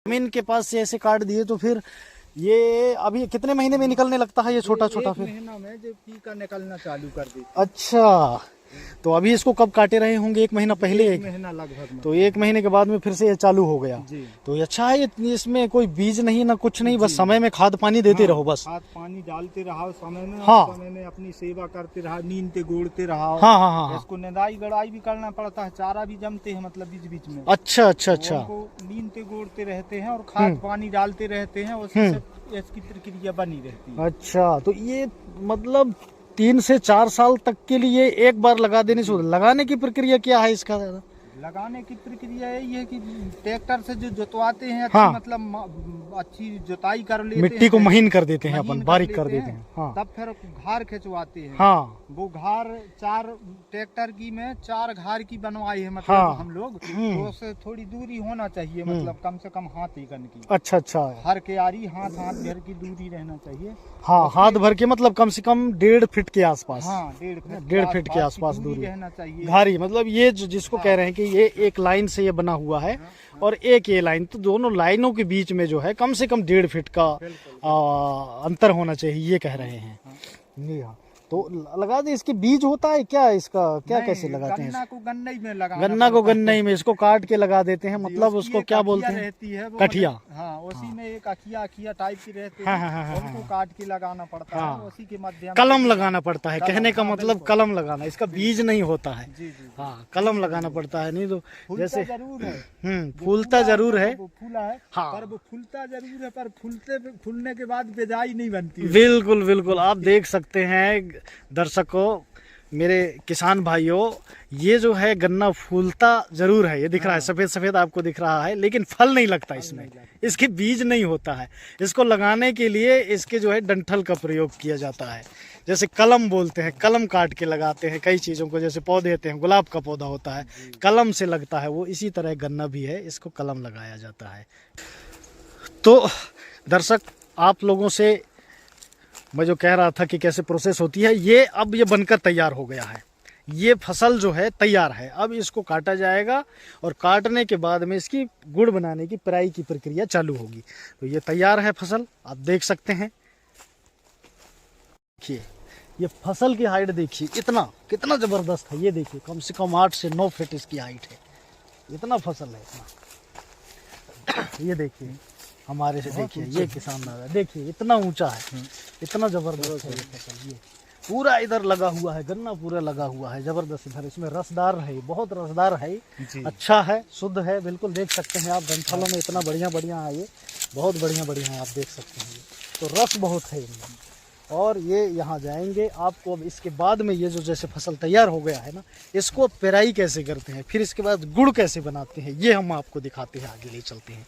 जमीन के पास से ऐसे काट दिए तो फिर ये अभी कितने महीने में निकलने लगता है ये छोटा छोटा? फिर महीना में जो पीका निकलना चालू कर दी। अच्छा, तो अभी इसको कब काटे रहे होंगे? एक महीना पहले? एक महीना लगभग। तो एक महीने के बाद में फिर से ये चालू हो गया जी। तो ये अच्छा है, इसमें कोई बीज नहीं ना कुछ नहीं, बस समय में खाद पानी देते रहो बस। खाद पानी डालते रहो समय में। हाँ। समय में अपनी सेवा करते रहो, नींदते गोड़ते रहो। हाँ हाँ हाँ। इसको निदाई गड़ाई भी करना पड़ता है, चारा भी जमते हैं मतलब बीच बीच में। अच्छा अच्छा अच्छा। नींदते गोड़ते रहते हैं और खाद पानी डालते रहते हैं, उससे इसकी प्रक्रिया बनी रहती है। अच्छा, तो ये मतलब 3 से 4 साल तक के लिए एक बार लगा देने से लगाने की प्रक्रिया क्या है इसका? लगाने की प्रक्रिया यही है कि ट्रैक्टर से जो जोतवाते हैं, हाँ। मतलब अच्छी जुताई कर लेते हैं, मिट्टी को महीन कर देते हैं, अपन महीन बारीक कर कर लेते देते हैं। हाँ। तब फिर घार खिंचवाते हैं। हाँ। वो घार 4 ट्रैक्टर की में 4 घार की बनवाई है मतलब। हाँ। हम लोग तो उससे थोड़ी दूरी होना चाहिए, मतलब कम से कम हाथ ही गन की। अच्छा अच्छा। हर के आरी हाथ भर की दूरी रहना चाहिए। हाँ, हाथ भर के मतलब कम से कम 1.5 फीट के आसपास। हाँ, 1.5 फीट के आसपास दूरी रहना चाहिए। घारी मतलब ये जिसको कह रहे हैं कि ये एक लाइन से ये बना हुआ है और एक ये लाइन, तो दोनों लाइनों के बीच में जो है कम से कम 1.5 फीट का अंतर होना चाहिए, ये कह रहे हैं। जी हाँ, तो लगा दे। इसके बीज होता है क्या इसका? क्या कैसे लगाते हैं? गन्ना को गन्ना ही में लगा, गन्ना को गन्ना ही में इसको काट के लगा देते हैं, मतलब उसको क्या बोलते हैं? रहती है वो कठिया। हाँ, उसी में एक अखिया टाइप की रहती है। हाँ, हाँ, हाँ, उनको काट के लगाना पड़ता है, उसी के माध्यम कलम लगाना पड़ता है। कहने का हाँ, मतलब कलम लगाना, इसका बीज नहीं होता है। जी जी। हाँ, कलम लगाना पड़ता है, नहीं तो जैसे जरूर है। फूलता जरूर है। वो फूला है। हाँ। पर वो फूलता जरूर है, पर फूलने के बाद बिजाई नहीं बनती है। बिल्कुल बिल्कुल, आप देख सकते हैं दर्शकों, मेरे किसान भाइयों, ये जो है गन्ना फूलता जरूर है, ये दिख रहा है सफेद सफेद आपको दिख रहा है, लेकिन फल नहीं लगता इसमें, इसके बीज नहीं होता है। इसको लगाने के लिए इसके जो है डंठल का प्रयोग किया जाता है, जैसे कलम बोलते हैं, कलम काट के लगाते हैं कई चीज़ों को। जैसे पौधे होते हैं, गुलाब का पौधा होता है, कलम से लगता है वो, इसी तरह गन्ना भी है, इसको कलम लगाया जाता है। तो दर्शक, आप लोगों से मैं जो कह रहा था कि कैसे प्रोसेस होती है, ये अब ये बनकर तैयार हो गया है। ये फसल जो है तैयार है, अब इसको काटा जाएगा और काटने के बाद में इसकी गुड़ बनाने की पेराई की प्रक्रिया चालू होगी। तो ये तैयार है फसल, आप देख सकते हैं। देखिए ये फसल की हाइट देखिए, कितना जबरदस्त है। ये देखिए कम से कम 8 से 9 फीट इसकी हाइट है, इतना फसल है इतना। ये देखिए हमारे से देखिए, ये किसान दादा देखिए इतना ऊंचा है, इतना जबरदस्त है ये फसल। ये पूरा इधर लगा हुआ है, गन्ना पूरा लगा हुआ है जबरदस्त। इधर इसमें रसदार है, बहुत रसदार है, अच्छा है, शुद्ध है, बिल्कुल देख सकते हैं आप। डंठलों में इतना बढ़िया बढ़िया है, ये बहुत बढ़िया बढ़िया है, आप देख सकते हैं। तो रस बहुत है इनमें, और ये यहाँ जाएंगे आपको। अब इसके बाद में ये जो जैसे फसल तैयार हो गया है ना, इसको पेराई कैसे करते हैं, फिर इसके बाद गुड़ कैसे बनाते हैं, ये हम आपको दिखाते हैं, आगे ले चलते हैं।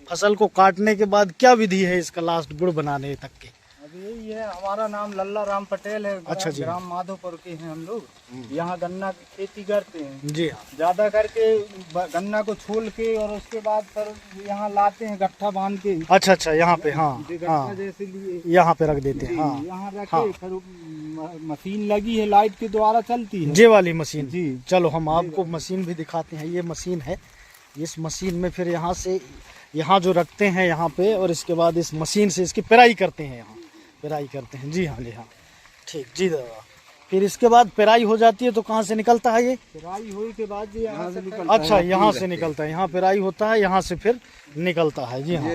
फसल को काटने के बाद क्या विधि है इसका लास्ट गुड़ बनाने तक के? अब यही है, हमारा नाम लल्ला राम पटेल है। अच्छा जी। ग्राम माधोपुर के हैं हम लोग। यहाँ गन्ना की खेती करते हैं। जी हाँ। ज्यादा करके गन्ना को छोल के और उसके बाद फिर यहाँ लाते हैं गट्ठा बांध के। अच्छा अच्छा, यहाँ पे हाँ हाँ, जैसे लिए यहाँ पे रख देते हैं। हाँ, यहाँ रखे, फिर मशीन लगी है, लाइट के द्वारा चलती है, ये वाली मशीन जी। चलो हम आपको मशीन भी दिखाते हैं। ये मशीन है, इस मशीन में फिर यहाँ से यहाँ जो रखते हैं यहाँ पे, और इसके बाद इस मशीन से इसकी पेराई करते हैं, यहाँ पेराई करते हैं। जी हाँ जी हाँ, ठीक जी दादा। फिर इसके बाद पेराई हो जाती है तो कहाँ से निकलता है ये? पेराई हुई के बाद यहाँ से निकलता अच्छा, यहाँ से निकलता है, यहाँ पेराई होता है, यहाँ से फिर निकलता है। जी हाँ,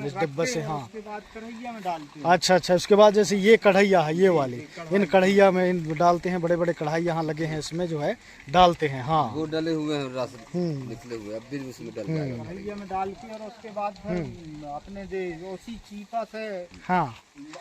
इस डिब्बे से। हाँ, उसके बाद कढ़ैया में डालते हैं। अच्छा अच्छा, उसके बाद जैसे ये कढ़ैया है, ये वाली, इन कढ़ैया में इन डालते हैं, बड़े बड़े कढ़ाई यहाँ लगे हैं, इसमें जो है डालते हैं। हाँ, वो डले हुए हैं, रस निकले हुए, अब भी उसमें डल जाएगा। कढ़ैया में डाल के और उसके बाद फिर अपने जो उसी चीपा से हाँ,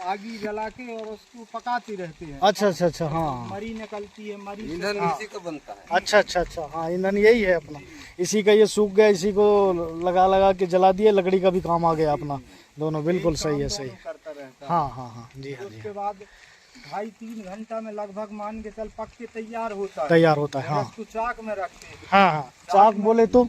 आगी जला के और उसको पकाते रहते हैं। अच्छा अच्छा अच्छा। हाँ, मरी निकलती है, मरी से ईंधन इसी का बनता है। अच्छा अच्छा अच्छा। हाँ, ईंधन यही है अपना, इसी का ये सूख गया, इसी को लगा लगा के जला दिए, लकड़ी का भी काम आ गया अपना, दोनों। बिल्कुल सही है, सही। करता रहता है। हाँ हाँ हाँ, जी हाँ जी उसके हाँ। बाद 2.5-3 घंटा में लगभग मान के चल पक के तैयार होता है। तैयार होता है। हाँ उसको चाक में रखते हैं। हाँ हाँ, चाक बोले तो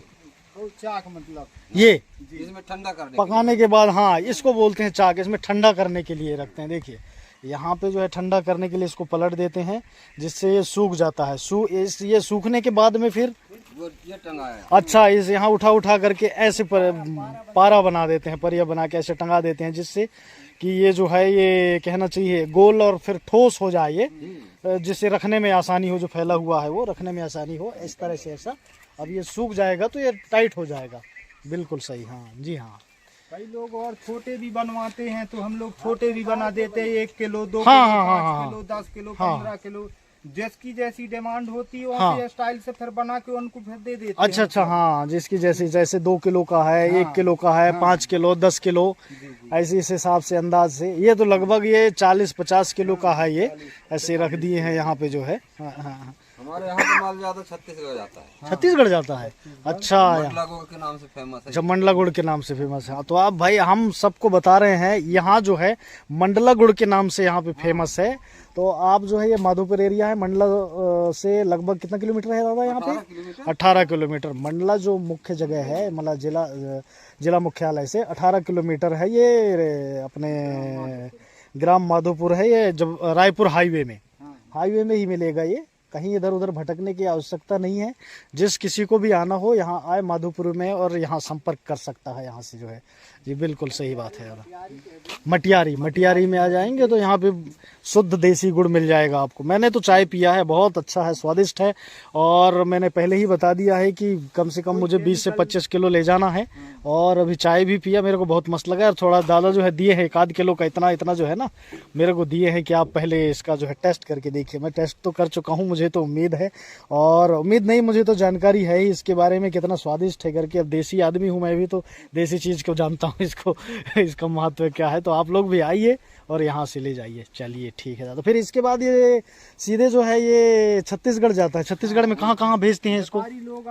चाक मतलब ये इसमें ठंडा करने पकाने के बाद, हाँ, इसको बोलते हैं चाक। इसमें ठंडा करने के लिए रखते हैं। देखिए यहाँ पे जो है ठंडा करने के लिए इसको पलट देते हैं, जिससे ये सूख जाता है। ये सूखने के बाद में फिर वो ये टंगा है। अच्छा, इस यहाँ उठा उठा करके ऐसे पारा बना देते हैं, परिया बना के ऐसे टंगा देते हैं, जिससे कि ये जो है ये कहना चाहिए गोल और फिर ठोस हो जाए ये, जिससे रखने में आसानी हो, जो फैला हुआ है वो रखने में आसानी हो, इस तरह से ऐसा। अब ये सूख जाएगा तो ये टाइट हो जाएगा। बिल्कुल सही, हाँ जी हाँ। कई लोग और छोटे भी बनवाते हैं, तो हम लोग छोटे भी बना देते हैं, 1 किलो 2 हाँ, किलो हाँ, 5 हाँ, किलो 10 किलो हाँ। 15 किलो, जिसकी जैसी डिमांड होती है हाँ। वैसे स्टाइल से फिर बना के उनको फिर दे देते अच्छा हैं। अच्छा, हाँ, जिसकी जैसे जैसे 2 किलो का है, 1 किलो का है, 5 किलो 10 किलो, ऐसे इस हिसाब से अंदाज से। ये तो लगभग ये 40-50 किलो का है, ये ऐसे रख दिए हैं यहाँ पे जो है। हाँ हाँ हाँ। हमारे यहाँ का माल ज्यादा छत्तीसगढ़ जाता है। छत्तीसगढ़ जाता है, अच्छा। मंडला गुड़ के नाम से फेमस है। जब मंडला गुड़ के नाम से फेमस है, तो आप भाई हम सबको बता रहे हैं यहाँ जो है मंडला गुड़ के नाम से यहाँ पे फेमस है। तो आप जो है ये माधोपुर एरिया है, मंडला से लगभग कितना किलोमीटर है दादा यहाँ पे? 18 किलोमीटर। मंडला जो मुख्य जगह है, मतलब जिला मुख्यालय से 18 किलोमीटर है ये अपने ग्राम माधोपुर है ये, जब रायपुर हाईवे में ही मिलेगा ये, कहीं इधर उधर भटकने की आवश्यकता नहीं है। जिस किसी को भी आना हो यहाँ आए माधोपुर में और यहाँ संपर्क कर सकता है यहाँ से जो है। जी बिल्कुल सही बात है। मटियारी में आ जाएंगे तो यहाँ पे शुद्ध देसी गुड़ मिल जाएगा आपको। मैंने तो चाय पिया है, बहुत अच्छा है, स्वादिष्ट है। और मैंने पहले ही बता दिया है कि कम से कम मुझे 20 से 25 किलो ले जाना है। और अभी चाय भी पिया, मेरे को बहुत मस्त लगा। और थोड़ा दादा जो है दिए है 1 आध किलो का, इतना जो है ना मेरे को दिए हैं कि आप पहले इसका जो है टेस्ट करके देखिए। मैं टेस्ट तो कर चुका हूँ, मुझे तो उम्मीद है, और उम्मीद नहीं, मुझे तो जानकारी है ही इसके बारे में कितना स्वादिष्ट है करके। अब देसी आदमी हूँ मैं भी, तो देसी चीज़ को जानता हूँ, इसका महत्व क्या है। तो आप लोग भी आइए और यहाँ से ले जाइए। चलिए ठीक है दादा। फिर इसके बाद ये सीधे जो है ये छत्तीसगढ़ जाता है। छत्तीसगढ़ में कहाँ कहाँ भेजते हैं इसको? व्यापारी लोग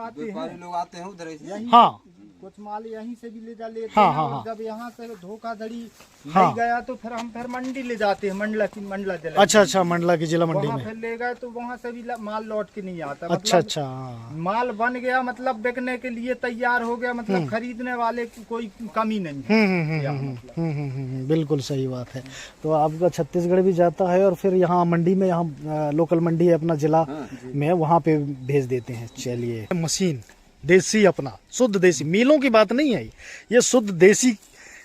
आते हैं उधर से। हाँ, कुछ माल यहीं से भी ले जा लेते हाँ, हैं। हाँ, और हाँ। जब यहाँ से धोखाधड़ी हाँ। नहीं गया तो फिर हम मंडी ले जाते हैं, मंडला जिला। अच्छा, मंडला की जिला मंडी वहाँ में। फिर ले गए तो वहाँ से भी माल लौट के नहीं आता। अच्छा मतलब अच्छा, माल बन गया, मतलब बिकने के लिए तैयार हो गया, मतलब खरीदने वाले की कोई कमी नहीं है। बिल्कुल सही बात है। तो आपका छत्तीसगढ़ भी जाता है और फिर यहाँ मंडी में, यहाँ लोकल मंडी है अपना जिला में, वहाँ पे भेज देते हैं। चलिए, मशीन देसी, अपना शुद्ध देसी, मिलों की बात नहीं है ये शुद्ध देसी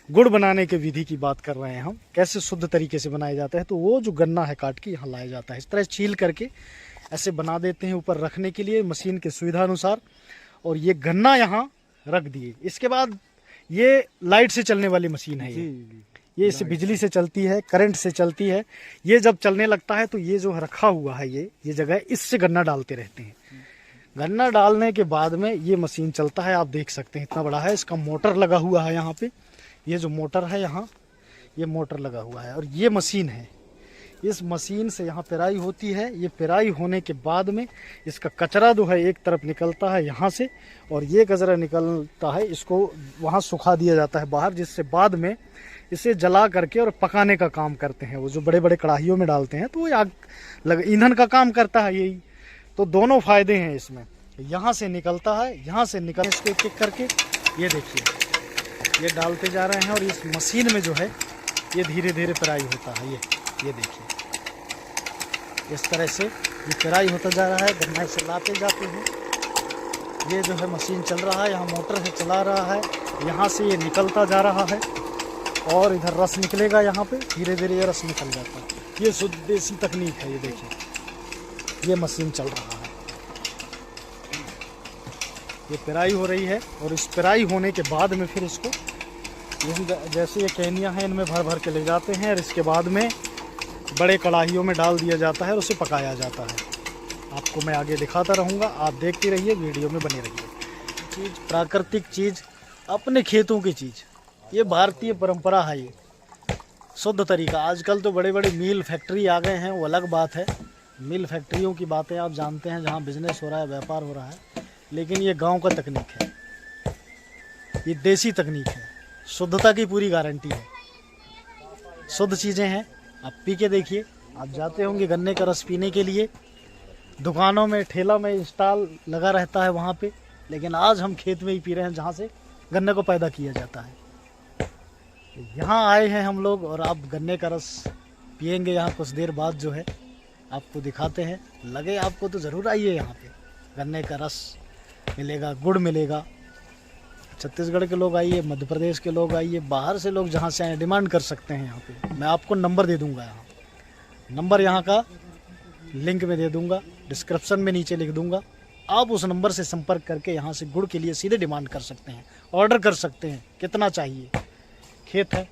गुड़ बनाने के विधि की बात कर रहे हैं हम। कैसे शुद्ध तरीके से बनाया जाता है, तो वो जो गन्ना है काट के यहाँ लाया जाता है, इस तरह छील करके ऐसे बना देते हैं ऊपर रखने के लिए मशीन की सुविधा अनुसार। और ये गन्ना यहाँ रख दिए। इसके बाद ये लाइट से चलने वाली मशीन है ये इससे बिजली से चलती है, करंट से चलती है। ये जब चलने लगता है तो ये जो रखा हुआ है ये जगह, इससे गन्ना डालते रहते हैं। गन्ना डालने के बाद में ये मशीन चलता है। आप देख सकते हैं इतना बड़ा है, इसका मोटर लगा हुआ है यहाँ पे। ये जो मोटर है यहाँ, ये मोटर लगा हुआ है और ये मशीन है। इस मशीन से यहाँ पेराई होती है। ये पेराई होने के बाद में इसका कचरा जो है एक तरफ निकलता है यहाँ से, और ये कचरा निकलता है, इसको वहाँ सुखा दिया जाता है बाहर, जिससे बाद में इसे जला करके और पकाने का काम करते हैं। वो जो बड़े बड़े कढ़ाइयों में डालते हैं तो वो आग ईंधन का काम करता है यही। तो दोनों फायदे हैं इसमें। यहाँ से निकलता है, यहाँ से निकल इसके एक करके ये देखिए, ये डालते जा रहे हैं और इस मशीन में जो है ये धीरे धीरे पेराई होता है। ये देखिए, इस तरह से ये पेराई होता जा रहा है। गन्ना से लाते जाते हैं। ये जो है मशीन चल रहा है, यहाँ मोटर से चला रहा है, यहाँ से ये निकलता जा रहा है और इधर रस निकलेगा। यहाँ पे धीरे धीरे ये रस निकल जाता है। ये शुद्ध देसी तकनीक है। ये देखिए, ये मशीन चल रहा है, ये पेराई हो रही है। और इस पेराई होने के बाद में फिर इसको जैसे ये कैनियाँ हैं इनमें भर भर के ले जाते हैं और इसके बाद में बड़े कढ़ाइयों में डाल दिया जाता है और उसे पकाया जाता है। आपको मैं आगे दिखाता रहूँगा, आप देखते रहिए, वीडियो में बने रहिए। चीज़ प्राकृतिक चीज़, अपने खेतों की चीज़, ये भारतीय परंपरा है, ये शुद्ध तरीका। आजकल तो बड़े बड़े मिल फैक्ट्री आ गए हैं, वो अलग बात है। मिल फैक्ट्रियों की बातें आप जानते हैं, जहाँ बिजनेस हो रहा है, व्यापार हो रहा है। लेकिन ये गांव का तकनीक है, ये देसी तकनीक है, शुद्धता की पूरी गारंटी है। शुद्ध चीज़ें हैं, आप पी के देखिए। आप जाते होंगे गन्ने का रस पीने के लिए, दुकानों में, ठेला में स्टॉल लगा रहता है वहाँ पे, लेकिन आज हम खेत में ही पी रहे हैं जहाँ से गन्ने को पैदा किया जाता है। यहाँ आए हैं हम लोग और आप गन्ने का रस पिएंगे यहाँ कुछ देर बाद जो है, आपको दिखाते हैं। लगे आपको तो ज़रूर आइए यहाँ पे, गन्ने का रस मिलेगा, गुड़ मिलेगा। छत्तीसगढ़ के लोग आइए, मध्य प्रदेश के लोग आइए, बाहर से लोग जहाँ से आए डिमांड कर सकते हैं यहाँ पे। मैं आपको नंबर दे दूँगा, यहाँ नंबर यहाँ का लिंक में दे दूँगा, डिस्क्रिप्शन में नीचे लिख दूँगा। आप उस नंबर से संपर्क करके यहाँ से गुड़ के लिए सीधे डिमांड कर सकते हैं, ऑर्डर कर सकते हैं, कितना चाहिए। खेत है,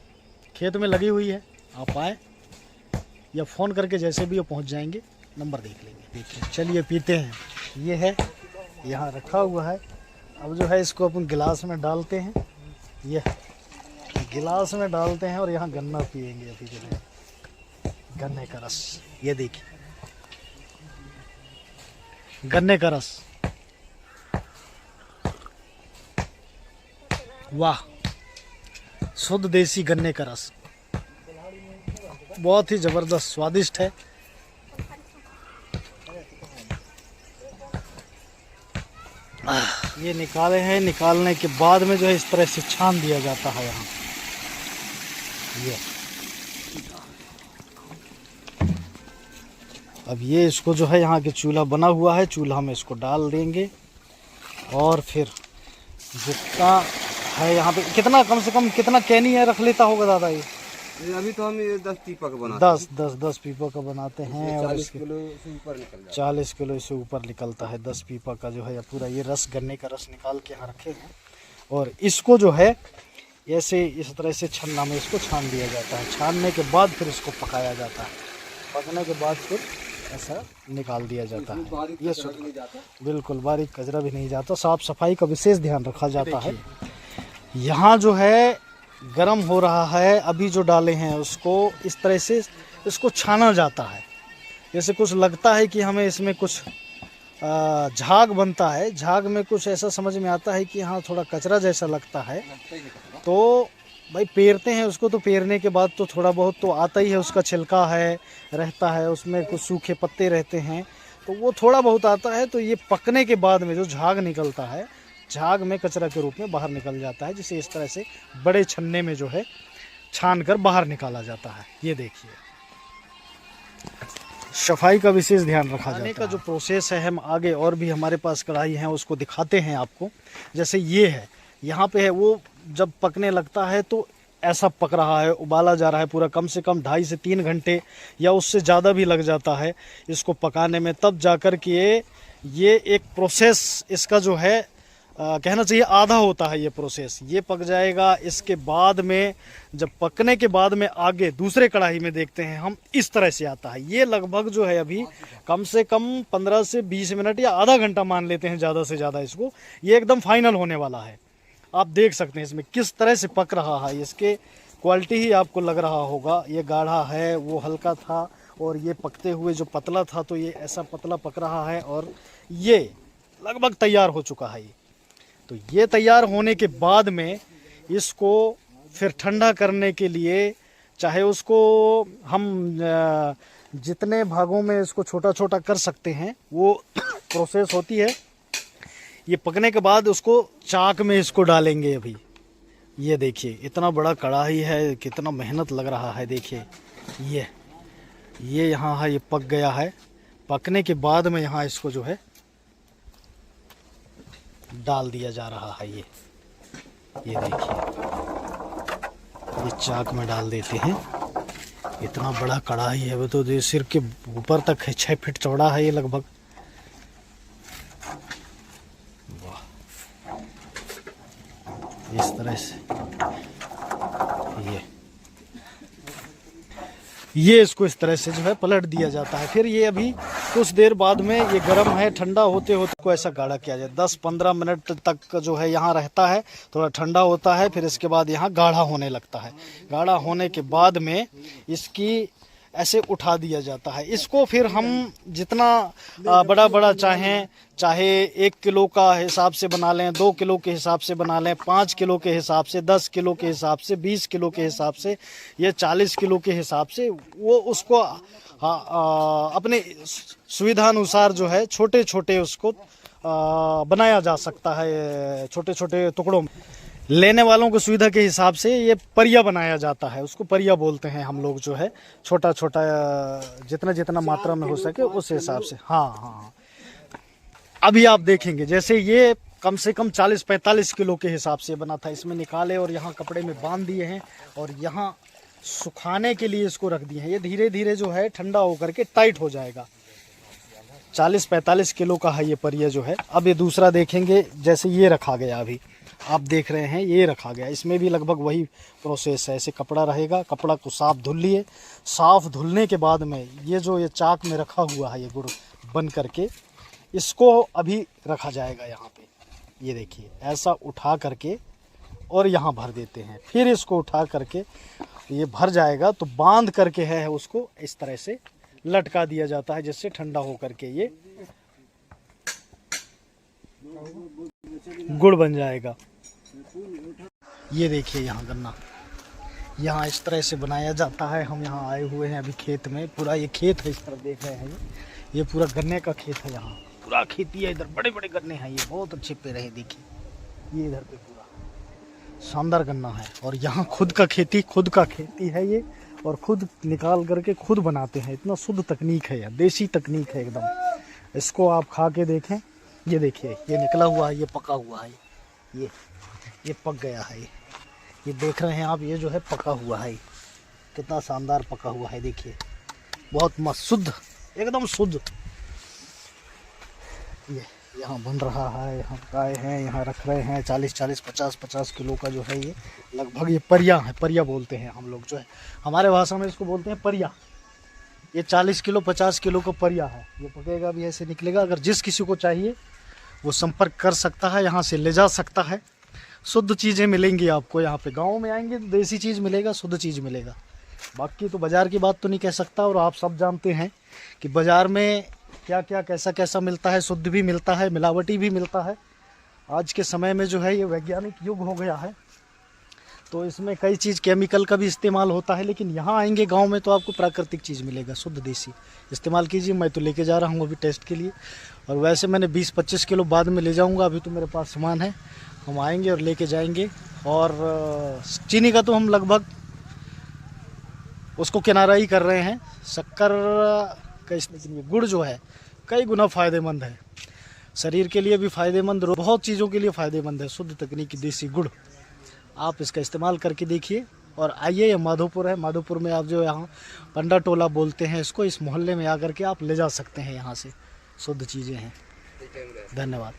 खेत में लगी हुई है, आप आए या फ़ोन करके जैसे भी वो पहुँच जाएंगे, नंबर देख लेंगे। देखिए, चलिए पीते हैं। ये है, यहाँ रखा हुआ है। अब जो है इसको अपन गिलास में डालते हैं, ये गिलास में डालते हैं और यहाँ गन्ना पिएंगे अभी जो है, गन्ने का रस। ये देखिए, गन्ने का रस, वाह, शुद्ध देसी गन्ने का रस, बहुत ही जबरदस्त स्वादिष्ट है। ये निकाले हैं, निकालने के बाद में जो है इस तरह से छान दिया जाता है यहाँ। ये अब ये इसको जो है यहाँ के चूल्हा बना हुआ है, चूल्हा में इसको डाल देंगे और फिर जितना है यहाँ पे, कितना कम से कम कितना कैनी है रख लेता होगा दादा ये? अभी तो हम ये 10 पीपा का बनाते हैं। 10 पीपा का बनाते हैं और 40 किलो से ऊपर निकल जाता 40 किलो से ऊपर निकलता है 10 पीपा का जो है पूरा ये रस, गन्ने का रस निकाल के यहाँ रखे हैं। और इसको जो है ऐसे इस तरह से छन्ना में इसको छान दिया जाता है। छानने के बाद फिर इसको पकाया जाता है, पकने के बाद फिर ऐसा निकाल दिया जाता है। ये बिल्कुल बारीक कचरा भी नहीं जाता, साफ सफाई का विशेष ध्यान रखा जाता है। यहाँ जो है गरम हो रहा है, अभी जो डाले हैं उसको इस तरह से इसको छाना जाता है। जैसे कुछ लगता है कि हमें इसमें कुछ झाग बनता है, झाग में कुछ ऐसा समझ में आता है कि हाँ थोड़ा कचरा जैसा लगता है, तो भाई पेरते हैं उसको। तो पेरने के बाद तो थोड़ा बहुत तो आता ही है, उसका छिलका है रहता है, उसमें कुछ सूखे पत्ते रहते हैं, तो वो थोड़ा बहुत आता है। तो ये पकने के बाद में जो झाग निकलता है, झाग में कचरा के रूप में बाहर निकल जाता है, जिसे इस तरह से बड़े छन्ने में जो है छान कर बाहर निकाला जाता है। ये देखिए, सफाई का विशेष ध्यान रखा जाता है। का जो प्रोसेस है, हम आगे और भी हमारे पास कढ़ाई है उसको दिखाते हैं आपको। जैसे ये है, यहाँ पे है, वो जब पकने लगता है तो ऐसा पक रहा है, उबाला जा रहा है पूरा, कम से कम 2.5 से 3 घंटे या उससे ज़्यादा भी लग जाता है इसको पकाने में। तब जाकर के ये एक प्रोसेस इसका जो है कहना चाहिए आधा होता है ये प्रोसेस। ये पक जाएगा, इसके बाद में जब पकने के बाद में आगे दूसरे कढ़ाई में देखते हैं हम, इस तरह से आता है। ये लगभग जो है अभी कम से कम 15 से 20 मिनट या आधा घंटा मान लेते हैं ज़्यादा से ज़्यादा इसको। ये एकदम फाइनल होने वाला है। आप देख सकते हैं इसमें किस तरह से पक रहा है, इसके क्वालिटी ही आपको लग रहा होगा। ये गाढ़ा है, वो हल्का था, और ये पकते हुए जो पतला था, तो ये ऐसा पतला पक रहा है और ये लगभग तैयार हो चुका है। तो ये तैयार होने के बाद में इसको फिर ठंडा करने के लिए, चाहे उसको हम जितने भागों में इसको छोटा छोटा कर सकते हैं, वो प्रोसेस होती है। ये पकने के बाद उसको चाक में इसको डालेंगे। अभी ये देखिए, इतना बड़ा कढ़ाई है, कितना मेहनत लग रहा है। देखिए ये यहाँ है, ये पक गया है। पकने के बाद में यहाँ इसको जो है डाल दिया जा रहा है। ये देखिए, ये चाक में डाल देते हैं। इतना बड़ा कढ़ाई है, वो तो सिर के ऊपर तक है, 6 फीट चौड़ा है ये लगभग। वाह, इस तरह से ये इसको इस तरह से जो है पलट दिया जाता है। फिर ये अभी कुछ देर बाद में ये गर्म है, ठंडा होते होते को ऐसा गाढ़ा किया जाए। 10-15 मिनट तक जो है यहाँ रहता है, थोड़ा ठंडा होता है, फिर इसके बाद यहाँ गाढ़ा होने लगता है। गाढ़ा होने के बाद में इसकी ऐसे उठा दिया जाता है। इसको फिर हम जितना बड़ा बड़ा चाहें, चाहे 1 किलो का हिसाब से बना लें, 2 किलो के हिसाब से बना लें, 5 किलो के हिसाब से, 10 किलो के हिसाब से, 20 किलो के हिसाब से, या 40 किलो के हिसाब से, वो उसको अपने सुविधानुसार जो है छोटे छोटे उसको बनाया जा सकता है, छोटे छोटे टुकड़ों में। लेने वालों को सुविधा के हिसाब से ये परिया बनाया जाता है, उसको परिया बोलते हैं हम लोग जो है। छोटा छोटा जितना जितना मात्रा में हो सके उस हिसाब से। हाँ, अभी आप देखेंगे जैसे ये कम से कम 40-45 किलो के हिसाब से बना था। इसमें निकाले और यहाँ कपड़े में बांध दिए हैं और यहाँ सुखाने के लिए इसको रख दिए हैं। ये धीरे धीरे जो है ठंडा होकर के टाइट हो जाएगा। 40-45 किलो का है ये परिया जो है। अब ये दूसरा देखेंगे, जैसे ये रखा गया, अभी आप देख रहे हैं ये रखा गया, इसमें भी लगभग वही प्रोसेस है। ऐसे कपड़ा रहेगा, कपड़ा को साफ धुल लिए। साफ धुलने के बाद में ये जो ये चाक में रखा हुआ है ये गुड़ बन करके, इसको अभी रखा जाएगा यहाँ पे। ये देखिए ऐसा उठा करके और यहाँ भर देते हैं। फिर इसको उठा करके ये भर जाएगा तो बांध करके है उसको इस तरह से लटका दिया जाता है, जिससे ठंडा हो करके ये गुड़ बन जाएगा। ये देखिए यहाँ गन्ना यहाँ इस तरह से बनाया जाता है। हम यहाँ आए हुए हैं अभी खेत में, पूरा ये खेत है, इस तरह देख रहे हैं ये पूरा गन्ने का खेत है। यहाँ पूरा खेती है, इधर बड़े बड़े गन्ने हैं, ये बहुत अच्छे पेड़ है। देखिए ये इधर पे पूरा शानदार गन्ना है। और यहाँ खुद का खेती है ये, और खुद निकाल करके खुद बनाते हैं। इतना शुद्ध तकनीक है यह, देसी तकनीक है एकदम। इसको आप खा के देखें। ये देखिए ये निकला हुआ है, ये पका हुआ है, ये पक गया है। ये देख रहे हैं आप, ये जो है पका हुआ है, कितना शानदार पका हुआ है। देखिए बहुत मस्त, शुद्ध, एकदम शुद्ध। ये यहाँ बन रहा है, यहाँ गाय हैं, यहाँ रख रहे हैं। 40-40, 50-50 किलो का जो है ये लगभग, ये परिया है, परिया बोलते हैं हम लोग, जो है हमारे भाषा में इसको बोलते हैं परिया। ये 40 किलो 50 किलो का परिया है। ये पकेगा भी ऐसे निकलेगा। अगर जिस किसी को चाहिए वो संपर्क कर सकता है, यहाँ से ले जा सकता है। शुद्ध चीज़ें मिलेंगी आपको यहाँ पे। गांव में आएंगे तो देसी चीज़ मिलेगा, शुद्ध चीज़ मिलेगा। बाकी तो बाज़ार की बात तो नहीं कह सकता, और आप सब जानते हैं कि बाज़ार में क्या क्या कैसा कैसा मिलता है। शुद्ध भी मिलता है, मिलावटी भी मिलता है। आज के समय में जो है ये वैज्ञानिक युग हो गया है, तो इसमें कई चीज़ केमिकल का भी इस्तेमाल होता है। लेकिन यहाँ आएंगे गांव में तो आपको प्राकृतिक चीज़ मिलेगा, शुद्ध देसी। इस्तेमाल कीजिए। मैं तो लेके जा रहा हूँ अभी टेस्ट के लिए, और वैसे मैंने 20-25 किलो बाद में ले जाऊँगा। अभी तो मेरे पास सामान है, हम आएंगे और लेके जाएंगे। और चीनी का तो हम लगभग उसको किनारा ही कर रहे हैं। शक्कर का इसमें गुड़ जो है कई गुना फ़ायदेमंद है, शरीर के लिए भी फ़ायदेमंद, बहुत चीज़ों के लिए फ़ायदेमंद है। शुद्ध तकनीकी देसी गुड़, आप इसका इस्तेमाल करके देखिए। और आइए, ये माधोपुर है, माधोपुर में आप जो यहाँ पंडा टोला बोलते हैं इसको, इस मोहल्ले में आकर के आप ले जा सकते हैं। यहाँ से शुद्ध चीज़ें हैं। धन्यवाद।